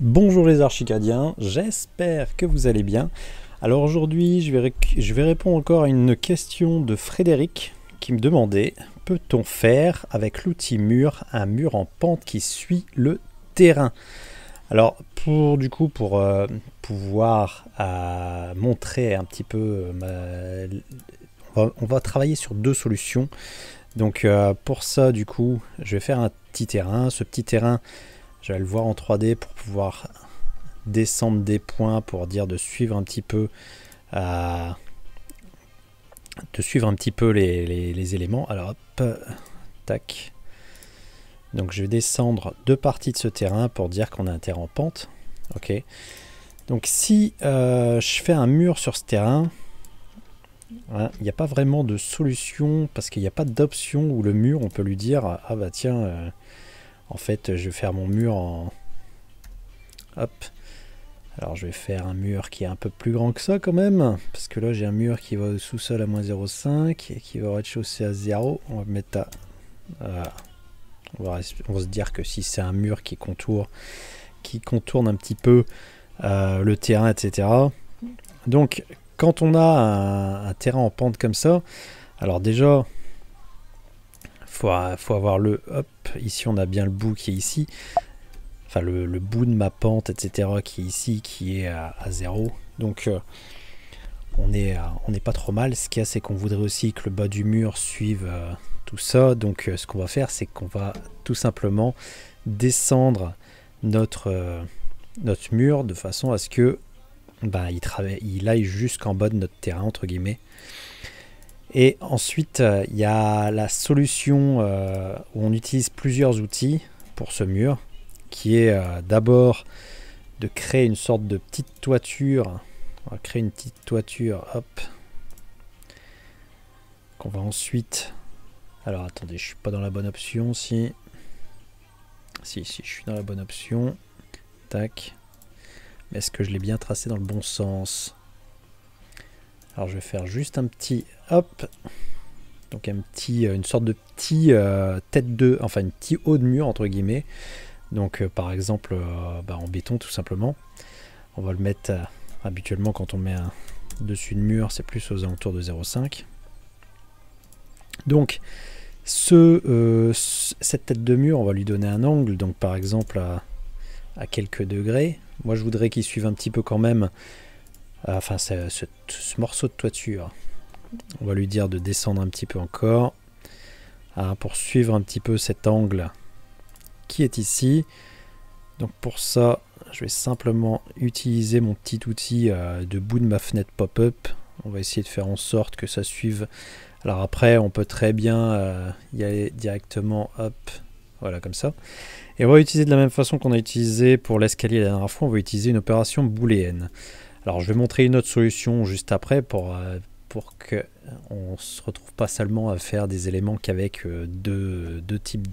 Bonjour les archicadiens, j'espère que vous allez bien. Alors aujourd'hui, je vais répondre encore à une question de Frédéric qui me demandait: peut-on faire avec l'outil mur un mur en pente qui suit le terrain? Alors pour pouvoir montrer un petit peu, on va travailler sur deux solutions. Donc pour ça, du coup, je vais faire un petit terrain. Ce petit terrain, je vais le voir en 3D pour pouvoir descendre des points, pour dire de suivre un petit peu, les éléments. Alors hop, tac. Donc je vais descendre deux parties de ce terrain pour dire qu'on a un terrain en pente. Ok. Donc si je fais un mur sur ce terrain, il n'y a pas vraiment de solution parce qu'il n'y a pas d'option où le mur on peut lui dire ah bah tiens, en fait je vais faire mon mur en hop. Alors je vais faire un mur qui est un peu plus grand que ça quand même, parce que là j'ai un mur qui va au sous-sol à -0,5 et qui va au rez-de-chaussée à 0. On va mettre à on va se dire que si c'est un mur qui contourne un petit peu le terrain, etc. Donc quand on a un terrain en pente comme ça, alors déjà faut avoir le hop, ici on a bien le bout qui est ici, enfin le bout de ma pente, etc. qui est ici, qui est à 0. Donc on n'est pas trop mal. Ce qu'il y a, c'est qu'on voudrait aussi que le bas du mur suive tout ça. Donc ce qu'on va faire, c'est qu'on va tout simplement descendre notre mur de façon à ce que il aille jusqu'en bas de notre terrain, entre guillemets. Et ensuite, il y a la solution où on utilise plusieurs outils pour ce mur, qui est d'abord de créer une sorte de petite toiture. On va créer une petite toiture, hop, qu'on va ensuite... Alors attendez, je suis pas dans la bonne option, si je suis dans la bonne option, tac. Mais est-ce que je l'ai bien tracé dans le bon sens? Alors je vais faire juste un petit hop, donc une sorte de petit tête de, enfin un petit haut de mur entre guillemets. Donc par exemple en béton tout simplement. On va le mettre habituellement quand on met un dessus de mur, c'est plus aux alentours de 0,5. Donc cette tête de mur, on va lui donner un angle, donc par exemple à quelques degrés. Moi je voudrais qu'il suive un petit peu quand même, enfin ce morceau de toiture. On va lui dire de descendre un petit peu encore pour suivre un petit peu cet angle qui est ici. Donc pour ça, je vais simplement utiliser mon petit outil de bout de ma fenêtre pop-up. On va essayer de faire en sorte que ça suive. Alors après, on peut très bien y aller directement, hop, voilà comme ça. Et on va utiliser de la même façon qu'on a utilisé pour l'escalier la dernière fois, on va utiliser une opération booléenne. Alors je vais montrer une autre solution juste après pour qu'on ne se retrouve pas seulement à faire des éléments qu'avec deux types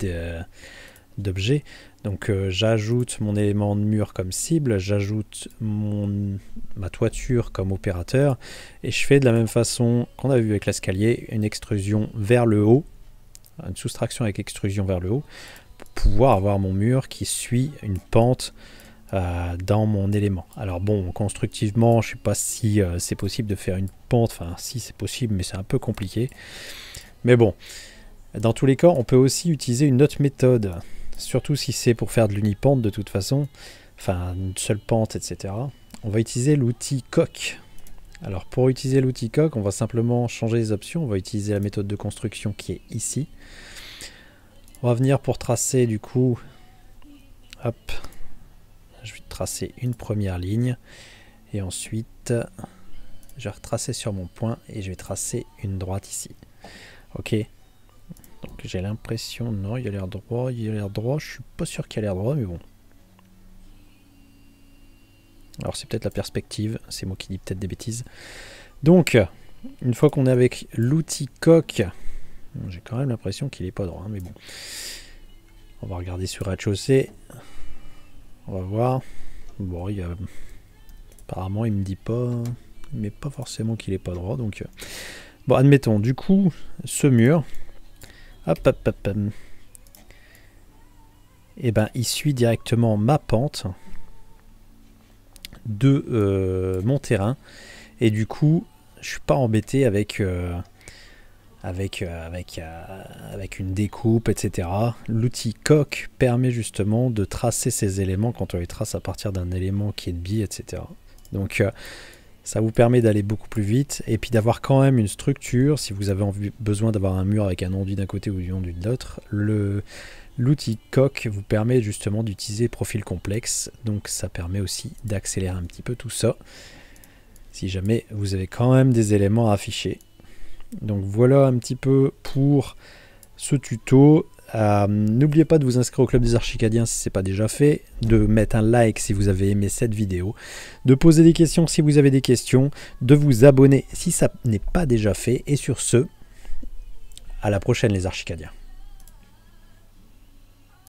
d'objets. Donc j'ajoute mon élément de mur comme cible, j'ajoute ma toiture comme opérateur, et je fais de la même façon qu'on a vu avec l'escalier, une extrusion vers le haut, une soustraction avec extrusion vers le haut, pour pouvoir avoir mon mur qui suit une pente dans mon élément. Alors bon, constructivement, je ne sais pas si c'est possible de faire une pente, enfin si c'est possible, mais c'est un peu compliqué. Mais bon, dans tous les cas, on peut aussi utiliser une autre méthode, surtout si c'est pour faire de l'unipente de toute façon, enfin une seule pente, etc. On va utiliser l'outil coq. Alors pour utiliser l'outil coq, on va simplement changer les options, on va utiliser la méthode de construction qui est ici. On va venir pour tracer du coup, hop, je vais tracer une première ligne, et ensuite je vais retracer sur mon point, et je vais tracer une droite ici. Ok. Donc j'ai l'impression, non, il a l'air droit, je suis pas sûr qu'il a l'air droit, mais bon. Alors c'est peut-être la perspective, c'est moi qui dis peut-être des bêtises. Donc, une fois qu'on est avec l'outil coq, j'ai quand même l'impression qu'il est pas droit, mais bon. On va regarder sur rez-de-chaussée. On va voir. Bon, apparemment il me dit pas, mais pas forcément qu'il est pas droit, donc... Bon, admettons, du coup, ce mur... Hop, hop, hop, hop. Et ben, il suit directement ma pente. de mon terrain. Et du coup, je suis pas embêté avec une découpe, etc. L'outil Coq permet justement de tracer ces éléments quand on les trace à partir d'un élément qui est de biais, etc. Donc ça vous permet d'aller beaucoup plus vite et puis d'avoir quand même une structure. Si vous avez besoin d'avoir un mur avec un enduit d'un côté ou du enduit de l'autre, l'outil Coq vous permet justement d'utiliser profil complexe. Donc ça permet aussi d'accélérer un petit peu tout ça, si jamais vous avez quand même des éléments à afficher. Donc voilà un petit peu pour ce tuto. N'oubliez pas de vous inscrire au Club des Archicadiens si ce n'est pas déjà fait, de mettre un like si vous avez aimé cette vidéo, de poser des questions si vous avez des questions, de vous abonner si ça n'est pas déjà fait. Et sur ce, à la prochaine les Archicadiens.